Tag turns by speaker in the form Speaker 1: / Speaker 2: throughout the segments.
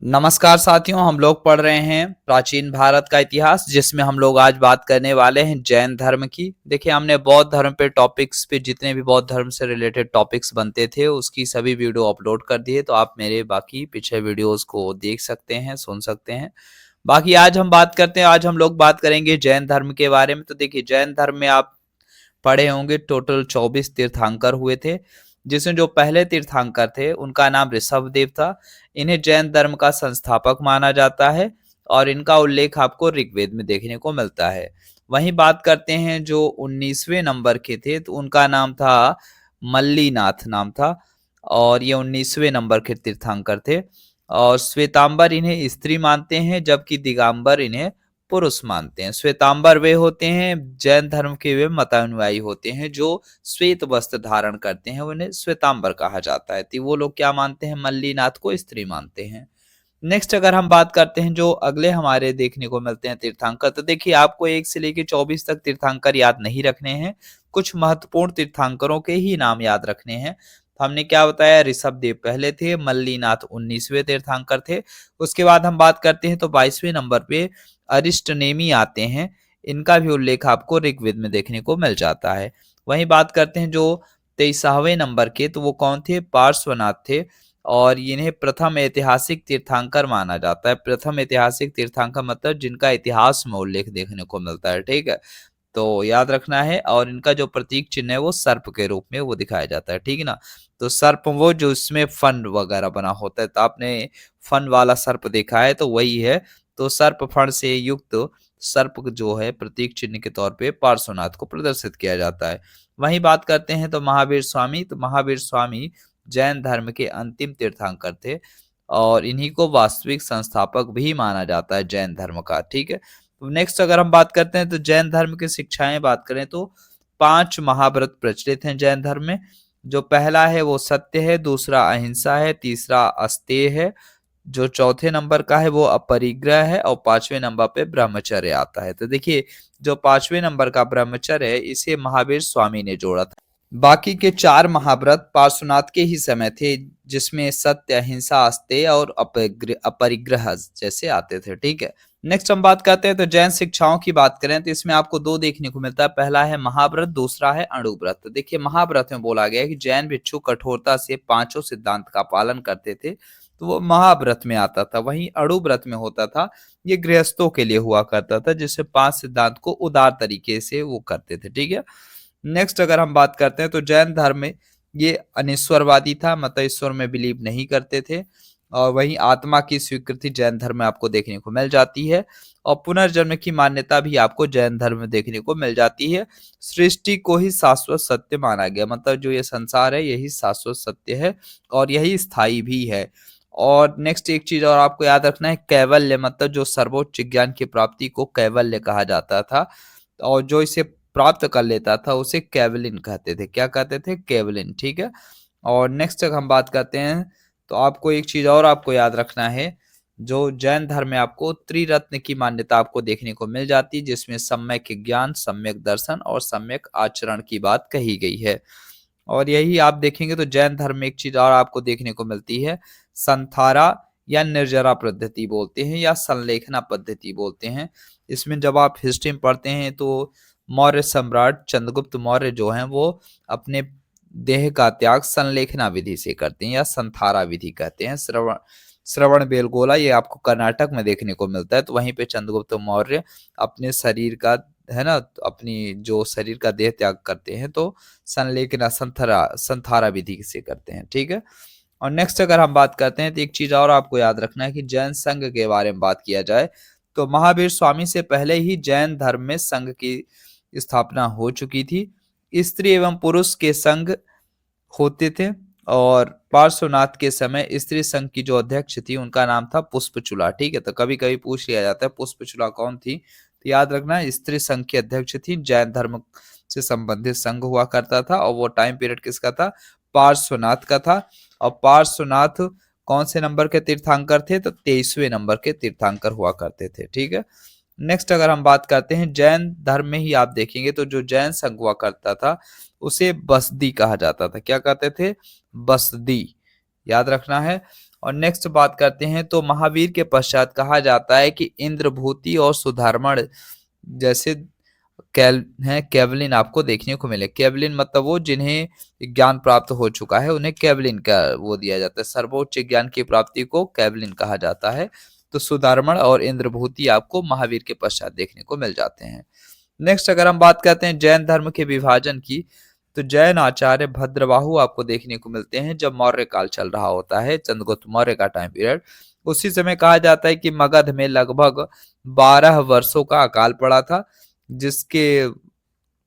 Speaker 1: नमस्कार साथियों, हम लोग पढ़ रहे हैं प्राचीन भारत का इतिहास, जिसमें हम लोग आज बात करने वाले हैं जैन धर्म की। देखिए, हमने बौद्ध धर्म पे टॉपिक्स पे जितने भी बौद्ध धर्म से रिलेटेड टॉपिक्स बनते थे उसकी सभी वीडियो अपलोड कर दिए, तो आप मेरे बाकी पिछले वीडियोस को देख सकते हैं, सुन सकते हैं। बाकी आज हम बात करते हैं, आज हम लोग बात करेंगे जैन धर्म के बारे में। तो देखिए, जैन धर्म में आप पढ़े होंगे टोटल 24 तीर्थंकर हुए थे, जिसमें जो पहले तीर्थंकर थे उनका नाम ऋषभदेव था। इन्हें जैन धर्म का संस्थापक माना जाता है और इनका उल्लेख आपको ऋग्वेद में देखने को मिलता है। वहीं बात करते हैं जो 19वें नंबर के थे, तो उनका नाम था मल्लीनाथ नाम था, और ये 19वें नंबर के तीर्थंकर थे। और श्वेतांबर इन्हें स्त्री मानते हैं, जबकि दिगंबर इन्हें पुरुष मानते हैं। श्वेतांबर वे होते हैं, जैन धर्म के वे मतानुयायी होते हैं जो श्वेत वस्त्र धारण करते हैं, उन्हें श्वेतांबर कहा जाता है। तो वो लोग क्या मानते हैं, मल्लीनाथ को स्त्री मानते हैं। नेक्स्ट अगर हम बात करते हैं जो अगले हमारे देखने को मिलते हैं तीर्थंकर, तो देखिए आपको 1 से लेकर 24 तक तीर्थंकर याद नहीं रखने हैं, कुछ महत्वपूर्ण तीर्थंकरों के ही नाम याद रखने हैं। तो हमने क्या बताया, ऋषभदेव पहले थे, मल्लीनाथ 19वें तीर्थंकर थे। उसके बाद हम बात करते हैं तो 22वें नंबर पे अरिष्टनेमी आते हैं। इनका भी उल्लेख आपको ऋग्वेद में देखने को मिल जाता है। वहीं बात करते हैं जो 23वें नंबर के, तो वो कौन थे, पार्श्वनाथ थे, और इन्हें प्रथम ऐतिहासिक तीर्थंकर माना जाता है। प्रथम ऐतिहासिक तीर्थंकर मतलब जिनका इतिहास में उल्लेख देखने को मिलता है, ठीक है, तो याद रखना है। और इनका जो प्रतीक चिन्ह है वो सर्प के रूप में वो दिखाया जाता है, ठीक है ना। तो सर्प वो जो इसमें फन वगैरह बना होता है, तो आपने फन वाला सर्प देखा है तो वही है। तो सर्प फण से युक्त सर्प जो है प्रतीक चिन्ह के तौर पे पार्श्वनाथ को प्रदर्शित किया जाता है। वहीं बात करते हैं तो महावीर स्वामी, तो महावीर स्वामी जैन धर्म के अंतिम तीर्थंकर थे और इन्हीं को वास्तविक संस्थापक भी माना जाता है जैन धर्म का, ठीक है। तो नेक्स्ट अगर हम बात करते हैं तो जैन धर्म की शिक्षाएं बात करें तो 5 महाव्रत प्रचलित हैं जैन धर्म में। जो पहला है वो सत्य है, दूसरा अहिंसा है, तीसरा अस्तेय है, जो चौथे नंबर का है वो अपरिग्रह है, और 5वें नंबर पे ब्रह्मचर्य आता है। तो देखिए, जो 5वें नंबर का ब्रह्मचर्य है इसे महावीर स्वामी ने जोड़ा था। बाकी के 4 महाव्रत पार्श्वनाथ के ही समय थे, जिसमें सत्य, अहिंसा, अस्तेय और अपरिग्रह जैसे आते थे, ठीक है। नेक्स्ट हम बात करते हैं तो जैन शिक्षाओं की बात करें तो इसमें आपको 2 देखने को मिलता है। पहला है महाव्रत, दूसरा है अणुव्रत। तो देखिए, महाव्रत में बोला गया है कि जैन भिक्षु कठोरता से 5 सिद्धांत का पालन करते थे, तो वो महाव्रत में आता था। वहीं अणुव्रत में होता था, ये गृहस्थों के लिए हुआ करता था, जिससे 5 सिद्धांत को उदार तरीके से वो करते थे, ठीक है। नेक्स्ट अगर हम बात करते हैं तो जैन धर्म में ये अनिश्वरवादी था, मतलब ईश्वर में बिलीव नहीं करते थे। और वहीं आत्मा की स्वीकृति जैन धर्म में आपको देखने को मिल जाती है, और पुनर्जन्म की मान्यता भी आपको जैन धर्म में देखने को मिल जाती है। सृष्टि को ही शाश्वत सत्य माना गया, मतलब जो ये संसार है यही शाश्वत सत्य है और यही स्थायी भी है। और नेक्स्ट एक चीज और आपको याद रखना है, कैवल्य, मतलब जो सर्वोच्च ज्ञान की प्राप्ति को कैवल्य कहा जाता था, और जो इसे प्राप्त कर लेता था उसे केवलिन कहते थे। क्या कहते थे, केवलिन, ठीक है। और नेक्स्ट अगर हम बात करते हैं तो आपको एक चीज और आपको याद रखना है, जो जैन धर्म में आपको त्रिरत्न की मान्यता आपको देखने को मिल जाती है, जिसमें सम्यक ज्ञान, सम्यक दर्शन और सम्यक आचरण की बात कही गई है। और यही आप देखेंगे तो जैन धर्म में एक चीज और आपको देखने को मिलती है, संथारा या निर्जरा पद्धति बोलते हैं या संलेखना पद्धति बोलते हैं। इसमें जब आप हिस्ट्री में पढ़ते हैं तो मौर्य सम्राट चंद्रगुप्त मौर्य जो हैं वो अपने देह का त्याग संलेखना विधि से करते हैं या संथारा विधि कहते हैं। श्रवण श्रवण बेलगोला ये आपको कर्नाटक में देखने को मिलता है। तो वहीं पे चंद्रगुप्त मौर्य अपने शरीर का, है ना, तो अपनी जो शरीर का देह त्याग करते हैं तो संलेखना संथारा विधि से करते हैं, ठीक है। और नेक्स्ट अगर हम बात करते हैं तो एक चीज और आपको याद रखना है कि जैन संघ के बारे में बात किया जाए तो महावीर स्वामी से पहले ही जैन धर्म में संघ की स्थापना हो चुकी थी। स्त्री एवं पुरुष के संघ होते थे, और पार्श्वनाथ के समय स्त्री संघ की जो अध्यक्ष थी उनका नाम था पुष्पचूला, ठीक है। तो कभी कभी पूछ लिया जाता है पुष्पचूला कौन थी, तो याद रखना स्त्री संघ की अध्यक्ष थी। जैन धर्म से संबंधित संघ हुआ करता था और वो टाइम पीरियड किसका था, पार्श्वनाथ का था। और पार्श्वनाथ कौन से नंबर के तीर्थंकर थे, तो 23वें नंबर के तीर्थंकर हुआ करते थे, ठीक है। नेक्स्ट अगर हम बात करते हैं जैन धर्म में ही आप देखेंगे तो जो जैन संघ हुआ करता था उसे बसदी कहा जाता था। क्या कहते थे, बसदी, याद रखना है। और नेक्स्ट बात करते हैं तो महावीर के पश्चात कहा जाता है कि इंद्रभूति और सुधर्मण जैसे कैल हैं केवलिन आपको देखने को मिले। केवलिन मतलब वो जिन्हें ज्ञान प्राप्त हो चुका है, उन्हें केवलिन का वो दिया जाता है। सर्वोच्च ज्ञान की प्राप्ति को केवलिन कहा जाता है। तो सुधारमण और इंद्रभूति आपको महावीर के पश्चात देखने को मिल जाते हैं। नेक्स्ट अगर हम बात करते हैं जैन धर्म के विभाजन की, तो जैन आचार्य भद्रबाहु आपको देखने को मिलते हैं जब मौर्य काल चल रहा होता है, चंद्रगुप्त मौर्य का टाइम पीरियड। उसी समय कहा जाता है कि मगध में लगभग 12 वर्षों का अकाल पड़ा था, जिसके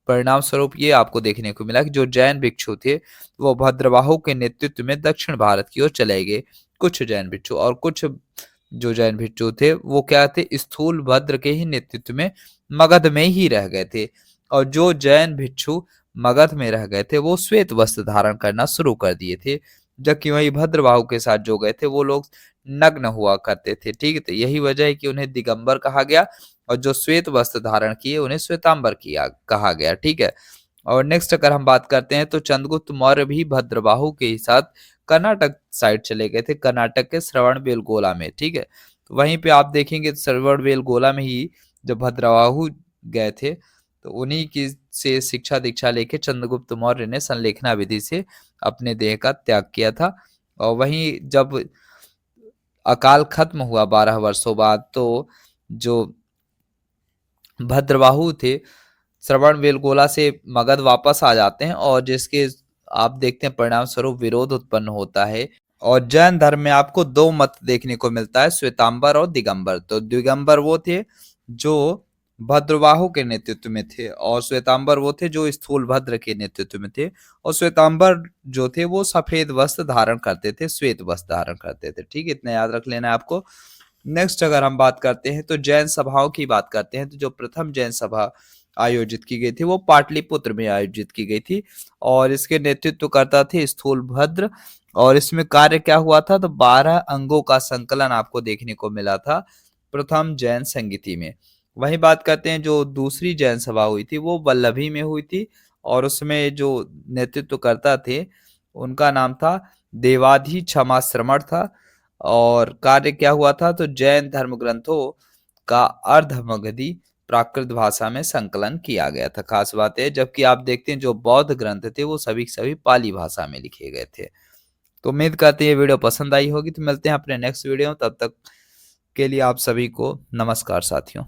Speaker 1: परिणाम स्वरूप ये आपको देखने को मिला कि जो जैन भिक्षु थे वो भद्रबाहु के नेतृत्व में दक्षिण भारत की ओर चले गए। कुछ जैन भिक्षु और कुछ जो जैन भिक्षु थे वो क्या थे, स्थूल भद्र के ही नेतृत्व में मगध में ही रह गए थे। और जो जैन भिक्षु मगध में रह गए थे वो श्वेत वस्त्र धारण करना शुरू कर दिए थे, जबकि वही भद्रबाहु के साथ जो गए थे वो लोग नग्न हुआ करते थे। ठीक है, तो यही वजह है कि उन्हें दिगंबर कहा गया और जो श्वेत वस्त्र धारण किए उन्हें श्वेतांबर किया कहा गया। ठीक है, और नेक्स्ट अगर हम बात करते हैं तो चंद्रगुप्त मौर्य भी भद्रबाहु के ही साथ कर्नाटक साइड चले गए थे, कर्नाटक के श्रवणबेलगोला में। ठीक है, तो वहीं पे आप देखेंगे श्रवणबेलगोला में ही जब भद्रबाहु गए थे तो उन्हीं की से शिक्षा दीक्षा लेके चंद्रगुप्त मौर्य ने संलेखना विधि से अपने देह का त्याग किया था। और वहीं जब अकाल खत्म हुआ 12 वर्षों बाद, तो जो भद्रबाहु थे श्रवणबेलगोला से मगध वापस आ जाते हैं और जिसके आप देखते हैं परिणाम स्वरूप विरोध उत्पन्न होता है। और जैन धर्म में आपको दो मत देखने को मिलता है, श्वेतांबर और दिगंबर। तो दिगंबर वो थे जो भद्रबाहु के नेतृत्व में थे और श्वेतांबर वो थे जो स्थूल भद्र के नेतृत्व में थे। और श्वेतांबर जो थे वो सफेद वस्त्र धारण करते थे, श्वेत वस्त्र धारण करते थे। ठीक है, इतना याद रख लेना है आपको। नेक्स्ट अगर हम बात करते हैं तो जैन सभाओं की बात करते हैं, तो जो प्रथम जैन सभा आयोजित की गई थी वो पाटलिपुत्र में आयोजित की गई थी और इसके नेतृत्व करता थे स्थूल भद्र। और इसमें कार्य क्या हुआ था, तो 12 अंगों का संकलन आपको देखने को मिला था प्रथम जैन संगीति में। वही बात करते हैं जो दूसरी जैन सभा हुई थी वो वल्लभी में हुई थी और उसमें जो नेतृत्व करता थे उनका नाम था देवाधि क्षमा श्रमण था। और कार्य क्या हुआ था, तो जैन धर्म ग्रंथों का अर्धमगधी प्राकृत भाषा में संकलन किया गया था। खास बात है, जबकि आप देखते हैं जो बौद्ध ग्रंथ थे वो सभी सभी पाली भाषा में लिखे गए थे। तो उम्मीद करते हैं ये वीडियो पसंद आई होगी। तो मिलते हैं अपने नेक्स्ट वीडियो में, तब तक के लिए आप सभी को नमस्कार साथियों।